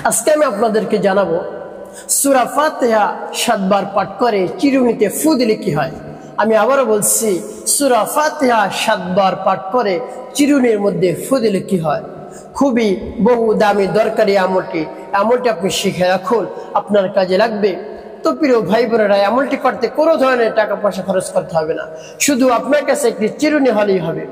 আজকে আমি আপনাদেরকে জানাবো সূরা ফাতিহা 7 বার পাঠ করে চিরুনিতে ফু দিলে কি হয়। আমি আবারও বলছি, সূরা ফাতিহা 7 বার পাঠ করে চিরুনির মধ্যে ফু দিলে কি হয়। খুবই বহু দামি দরকারি আমলটি আপনি শিখে রাখুন, আপনার কাজে লাগবে। তো প্রিয় ভাই বোনেরা, আমলটি করতে কোনো ধরনের টাকা পয়সা খরচ করতে হবে না, শুধু আপনার কাছে একটি চিরুনি হলেই হবে।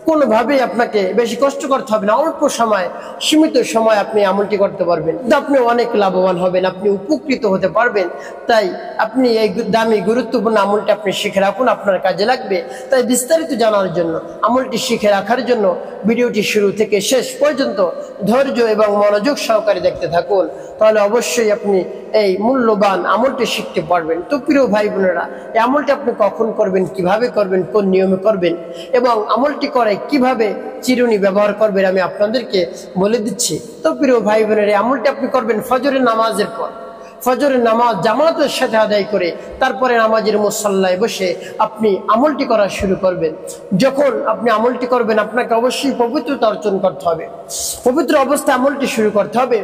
কোনোভাবেই আপনাকে বেশি কষ্ট করতে হবে না, অল্প সময়, সীমিত সময় আপনি আমলটি করতে পারবেন। আপনি অনেক লাভবান হবেন, আপনি উপকৃত হতে পারবেন। তাই আপনি এই দামি গুরুত্বপূর্ণ আমলটি আপনি শিখে রাখুন, আপনার কাজে লাগবে। তাই বিস্তারিত জানার জন্য, আমলটি শিখে রাখার জন্য ভিডিওটি শুরু থেকে শেষ পর্যন্ত ধৈর্য এবং মনোযোগ সহকারে দেখতে থাকুন, তাহলে অবশ্যই আপনি এই মূল্যবান আমলটি শিখতে পারবেন। তো প্রিয় ভাই বোনেরা, এই আমলটি আপনি কখন করবেন, কিভাবে করবেন, কোন নিয়মে করবেন এবং আমলটি করে কিভাবে চিরুনি ব্যবহার করবেন আমি আপনাদেরকে বলে দিচ্ছি। তো প্রিয় ভাই বোনেরা, আমলটি আপনি করবেন ফজরের নামাজের পর। ফজরের নামাজ জামাতের সাথে আদায় করে তারপরে নামাজের মুসল্লায় বসে আপনি আমলটি করা শুরু করবেন। যখন আপনি আমলটি করবেন, আপনাকে অবশ্যই পবিত্রতা অর্জন করতে হবে, পবিত্র অবস্থায় আমলটি শুরু করতে হবে।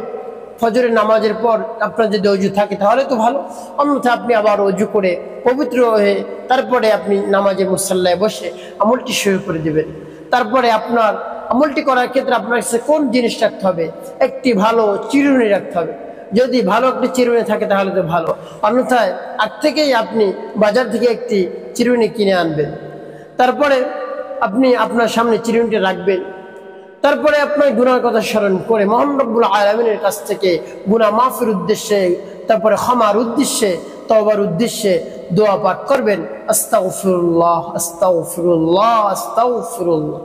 ফজরের নামাজের পর আপনার যদি অজু থাকে তাহলে তো ভালো, অন্যথা আপনি আবার অজু করে পবিত্র হয়ে তারপরে আপনি নামাজের মুসল্লায় বসে আমলটি শুরু করে দেবেন। তারপরে আপনার আমলটি করার ক্ষেত্রে আপনার কাছে কোন জিনিস রাখতে হবে, একটি ভালো চিরুনি রাখতে হবে। যদি ভালো একটি চিরুনি থাকে তাহলে তো ভালো, অন্যথায় আগ থেকেই আপনি বাজার থেকে একটি চিরুনি কিনে আনবেন। তারপরে আপনি আপনার সামনে চিরুনিটি রাখবেন। তারপরে আপনার গুনার কথা স্মরণ করে মহান রব্বুল আলামিনের কাছ থেকে গুনাহ মাফের উদ্দেশ্যে, তারপরে ক্ষমার উদ্দেশ্যে, তওবার উদ্দেশ্যে দোয়া পাঠ করবেন, আস্তাগফিরুল্লাহ আস্তাগফিরুল্লাহ আস্তাগফিরুল্লাহ।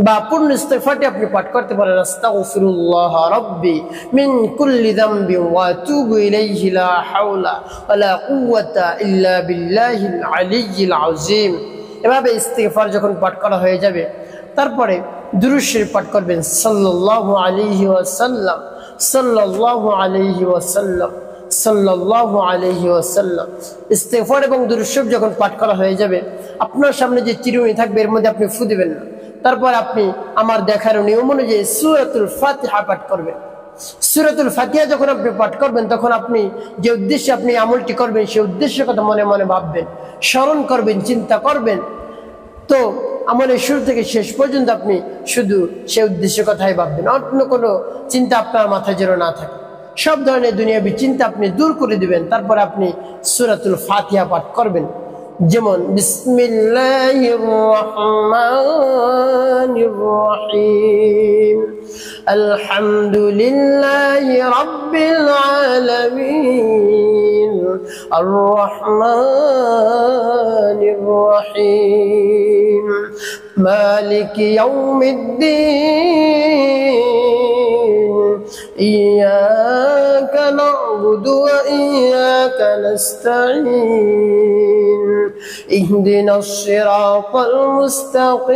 বা পূর্ণ ইস্তিগফারটি আপনি পাঠ করতে পারেন, আস্তাগফিরুল্লাহ রাব্বি মিন কুল্লি যামবি ওয়া আতুবু ইলাইহি লা হাওলা ওয়া লা কুওয়াতা ইল্লা বিল্লাহিল আলিয়্যিল আযীম। এভাবে ইস্তিগফার যখন পাঠ করা হয়ে যাবে, তারপরে দুরূদ শরীফ পাঠ করবেন, সাল্লাল্লাহু আলাইহি ওয়াসাল্লাম সাল্লাল্লাহু আলাইহি ওয়াসাল্লাম সাল্লাল্লাহু আলাইহি ওয়াসাল্লাম। ইস্তিগফার এবং দুরূদ শরীফ যখন পাঠ করা হয়ে যাবে, আপনার সামনে যে চিরুনি থাকবে এর মধ্যে আপনি ফু দিবেন না। তারপর আপনি আমার দেখার নিয়ম অনুযায়ী সূরাতুল ফাতিহা পাঠ করবেন। সূরাতুল ফাতিহা যখন আপনি পাঠ করবেন, তখন আপনি যে উদ্দেশ্যে আপনি আমলটি করবেন সেই উদ্দেশ্যের কথা মনে মনে ভাববেন, স্মরণ করবেন, চিন্তা করবেন। তো আমলের শুরু থেকে শেষ পর্যন্ত আপনি শুধু সেই উদ্দেশ্যের কথাই ভাববেন, অন্য কোনো চিন্তা আপনার মাথায় যেন না থাকে। সব ধরনের দুনিয়াবী চিন্তা আপনি দূর করে দিবেন। তারপর আপনি সূরাতুল ফাতিহা পাঠ করবেন, যেমন বিসমিল্লাহির রহমানির রহিম আলহামদুলিল্লাহি রাব্বিল আলামিন আর রহমানির রহিম মালিকি ইয়াউমিদ্দিন ইয়্যাকা না'বুদু ওয়া ইয়্যাকা নাস্তাঈন ইহদিনাস সিরাতাল মুস্তাকিম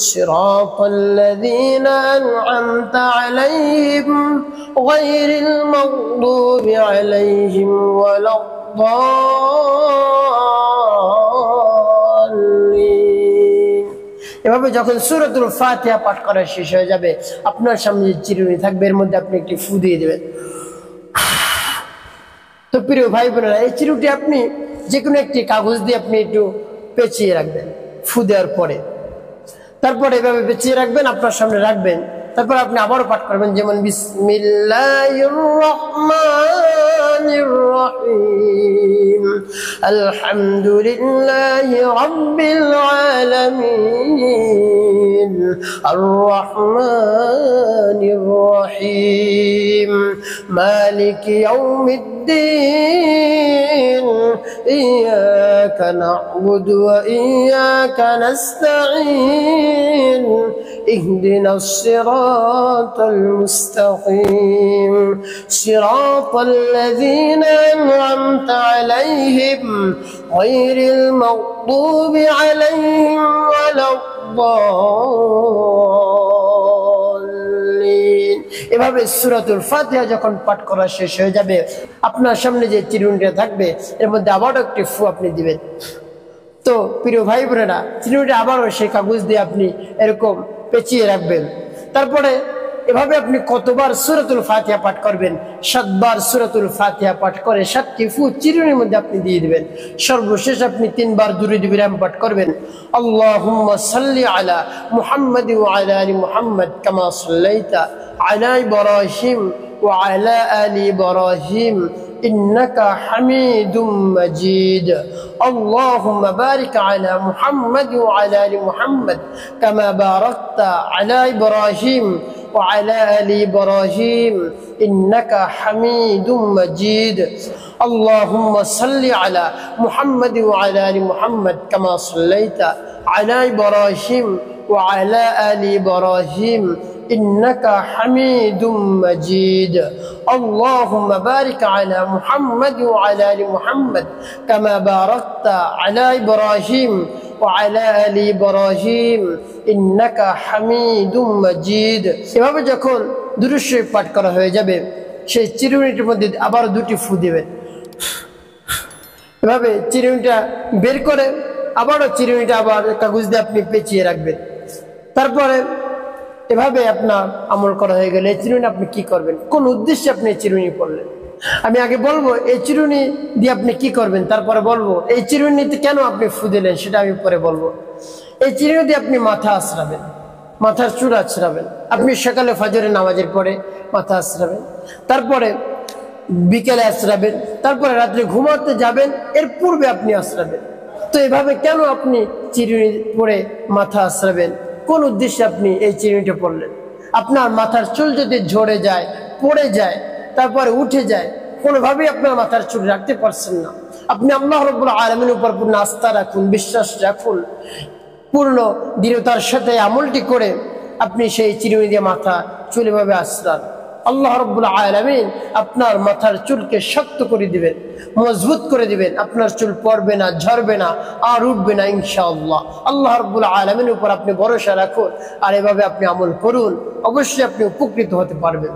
সিরাতাল লাযীনা আন'আমতা আলাইহিম গায়রিল মাগদুবি আলাইহিম ওয়ালাদ-দাল্লিন। এভাবে যখন সূরাতুল ফাতিহা পাঠ করা শেষ হয়ে যাবে, আপনার সামনে যে চিরুনি থাকবে এর মধ্যে আপনি একটি ফু দিয়ে দেবেন। তো প্রিয় ভাই বোনেরা, এই চিরুনিটি আপনি যে কোনো একটি কাগজ দিয়ে আপনি একটু পেঁচিয়ে রাখবেন ফু দেওয়ার পরে। তারপরে এভাবে পেঁচিয়ে রাখবেন, আপনার সামনে রাখবেন। তারপর আপনি আবারও পাঠ করবেন, যেমন বিসমিল্লাহির রহমানির রহিম আলহামদুলিল্লাহি রাব্বিল আলামিন আর রহমানির রহিম মালিকি ইয়াউমিদ্দিন ইয়্যাকা না'বুদু ওয়া ইয়্যাকা নাস্তাঈন ইহদিনাস সিরাতাল মুস্তাকিম সিরাতাল লাযীনা আন'আমতা আলাইহিম গায়রিল মাগদুবি আলাইহিম ওয়ালাদ-দাল্লিন। এভাবে সূরাতুল ফাতিহা যখন পাঠ করা শেষ হয়ে যাবে, আপনার সামনে যে চিরুনিটা থাকবে এর মধ্যে আবারও একটি ফু আপনি দিবেন। তো প্রিয় ভাই বোনেরা, চিরুনিটা আবারও সেই কাগজ দিয়ে আপনি এরকম পেঁচিয়ে রাখবেন। তারপরে এভাবে আপনি কতবার সূরাতুল ফাতিহা পাঠ করবেন? 7 বার সূরাতুল ফাতিহা পাঠ করে 7টি ফু চিরুনির মধ্যে আপনি দিয়ে দিবেন। সর্বশেষ আপনি 3 বার দুরূদ ইব্রাহিম পাঠ করবেন। আল্লাহুম্মা সাল্লি আলা মুহাম্মাদ ওয়া আলা আলি মুহাম্মাদ কামা সাল্লাইতা আলা ইব্রাহিম ওয়া আলা আলি ইব্রাহিম إنك حميد مجيد اللهم بارك على محمد وعلى آل محمد كما باركت على إبراهيم وعلى آل إبراهيم إنك حميد مجيد اللهم صل على محمد وعلى آل محمد كما صليت على إبراهيم وعلى آل إبراهيم إنك حميد مجيد اللهم بارك على محمد وعلى آل محمد كما باركت على إبراهيم وعلى آل إبراهيم إنك حميد مجيد এভাবে যখন দুরূদ শরীফ পাঠ করা হয়ে যাবে সেই চিরুনিটির মধ্যে আবার 2টি ফু দিবেন। এভাবে চিরুনিটা বের করে আবারও চিরুনিটা আবার কাগজ দিয়ে আপনি পেঁচিয়ে রাখবেন। তারপরে এভাবে আপনার আমল করা হয়ে গেলে এই চিরুনি আপনি কি করবেন, কোন উদ্দেশ্যে আপনি এই চিরুনি পড়লেন। আমি আগে বলবো এই চিরুনি দিয়ে আপনি কি করবেন, তারপরে বলবো এই চিরুনিতে কেন আপনি ফু দিলেন, সেটা আমি পরে বলবো। এই চিরুনি দিয়ে আপনি মাথা আঁচড়াবেন, মাথার চুল আঁচড়াবেন। আপনি সকালে ফজরের নামাজের পরে মাথা আঁচড়াবেন, তারপরে বিকেলে আঁচড়াবেন, তারপরে রাত্রে ঘুমাতে যাবেন এর পূর্বে আপনি আঁচড়াবেন। তো এভাবে কেন আপনি চিরুনি পরে মাথা আঁচড়াবেন, কোন উদ্দেশ্যে আপনি এই চিরুনিটা পড়লেন? আপনার মাথার চুল যদি ঝরে যায়, পড়ে যায়, তারপরে উঠে যায়, কোনোভাবেই আপনার মাথার চুল রাখতে পারছেন না, আপনি আল্লাহ রাব্বুল আলামিনের উপর পূর্ণ আস্থা রাখুন, বিশ্বাস রাখুন, পূর্ণ দৃঢ়তার সাথে আমলটি করে আপনি সেই চিরুনি দিয়ে মাথা চুল এভাবে আঁচড়ান। আল্লাহ রাব্বুল আলামিন আপনার মাথার চুলকে শক্ত করে দিবেন, মজবুত করে দিবেন। আপনার চুল পড়বে না, ঝরবে না, আর উঠবে না ইনশাআল্লাহ। আল্লাহ রাব্বুল আলামিনের উপর আপনি ভরসা রাখুন আর এভাবে আপনি আমল করুন, অবশ্যই আপনি উপকৃত হতে পারবেন।